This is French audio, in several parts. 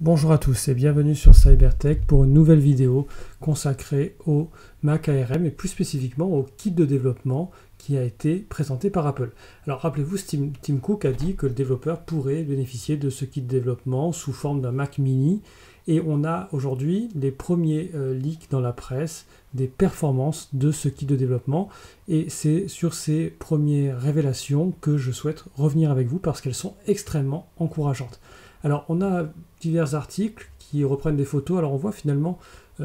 Bonjour à tous et bienvenue sur Cybertech pour une nouvelle vidéo consacrée au Mac ARM et plus spécifiquement au kit de développement qui a été présenté par Apple. Alors rappelez-vous, Tim Cook a dit que le développeur pourrait bénéficier de ce kit de développement sous forme d'un Mac mini et on a aujourd'hui les premiers leaks dans la presse des performances de ce kit de développement et c'est sur ces premières révélations que je souhaite revenir avec vous parce qu'elles sont extrêmement encourageantes. Alors on a divers articles qui reprennent des photos, alors on voit finalement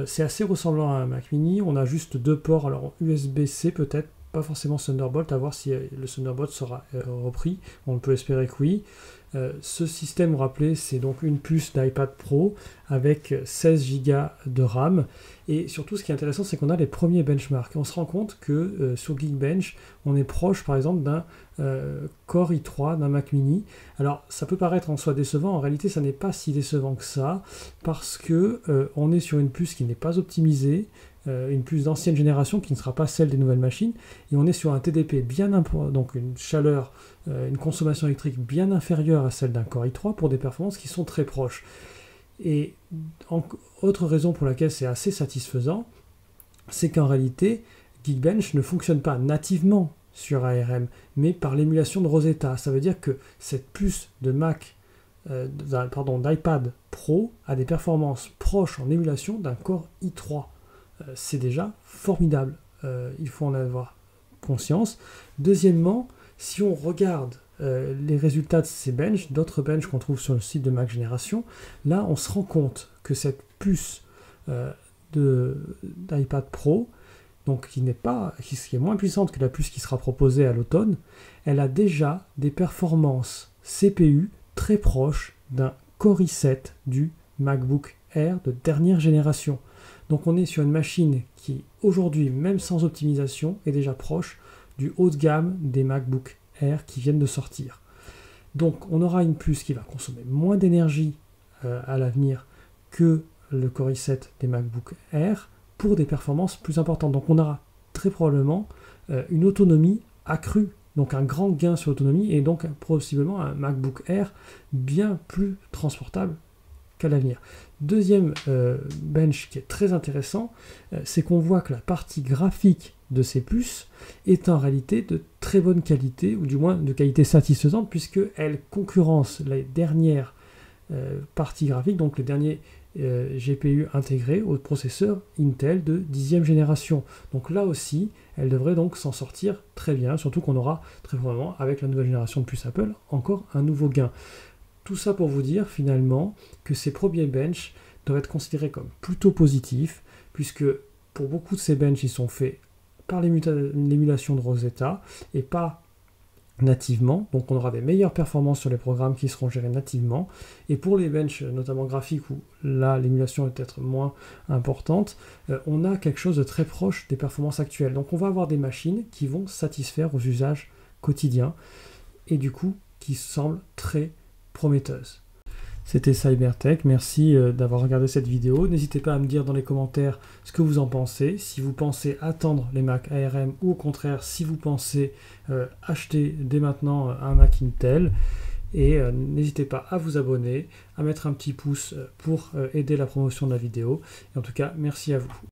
c'est assez ressemblant à un Mac mini, on a juste deux ports, alors USB-C peut-être, pas forcément Thunderbolt, à voir si le Thunderbolt sera repris, on peut espérer que oui. Ce système, vous rappelez, c'est donc une puce d'iPad Pro avec 16 Go de RAM et surtout ce qui est intéressant c'est qu'on a les premiers benchmarks. On se rend compte que sur Geekbench on est proche par exemple d'un Core i3 d'un Mac mini. Alors ça peut paraître en soi décevant, en réalité ça n'est pas si décevant que ça parce que on est sur une puce qui n'est pas optimisée, une puce d'ancienne génération qui ne sera pas celle des nouvelles machines et on est sur un TDP bien important, donc une chaleur, une consommation électrique bien inférieure à celle d'un Core i3 pour des performances qui sont très proches. Et autre raison pour laquelle c'est assez satisfaisant, c'est qu'en réalité Geekbench ne fonctionne pas nativement sur ARM mais par l'émulation de Rosetta. Ça veut dire que cette puce de d'iPad Pro a des performances proches en émulation d'un Core i3. C'est déjà formidable, il faut en avoir conscience. Deuxièmement, si on regarde les résultats de ces benches, d'autres benches qu'on trouve sur le site de Mac Génération, là on se rend compte que cette puce d'iPad Pro, donc qui est moins puissante que la puce qui sera proposée à l'automne, elle a déjà des performances CPU très proches d'un Core i7 du MacBook Air de dernière génération. Donc on est sur une machine qui aujourd'hui, même sans optimisation, est déjà proche du haut de gamme des MacBook Air qui viennent de sortir. Donc on aura une puce qui va consommer moins d'énergie à l'avenir que le Core i7 des MacBook Air pour des performances plus importantes. Donc on aura très probablement une autonomie accrue, donc un grand gain sur l'autonomie et donc possiblement un MacBook Air bien plus transportable qu'à l'avenir. Deuxième bench qui est très intéressant, c'est qu'on voit que la partie graphique de ces puces est en réalité de très bonne qualité, ou du moins de qualité satisfaisante, puisqu'elle concurrence les dernières parties graphiques, donc les derniers GPU intégrés au processeur Intel de 10e génération. Donc là aussi, elle devrait donc s'en sortir très bien, surtout qu'on aura très probablement, avec la nouvelle génération de puces Apple, encore un nouveau gain. Tout ça pour vous dire finalement que ces premiers benches doivent être considérés comme plutôt positifs, puisque pour beaucoup de ces benches, ils sont faits par l'émulation de Rosetta et pas nativement. Donc on aura des meilleures performances sur les programmes qui seront gérés nativement. Et pour les benches, notamment graphiques, où là l'émulation est peut-être moins importante, on a quelque chose de très proche des performances actuelles. Donc on va avoir des machines qui vont satisfaire aux usages quotidiens et du coup qui semblent très prometteuse. C'était Cybertech, merci d'avoir regardé cette vidéo. N'hésitez pas à me dire dans les commentaires ce que vous en pensez, si vous pensez attendre les Mac ARM ou au contraire si vous pensez acheter dès maintenant un Mac Intel. Et n'hésitez pas à vous abonner, à mettre un petit pouce pour aider la promotion de la vidéo. Et en tout cas, merci à vous.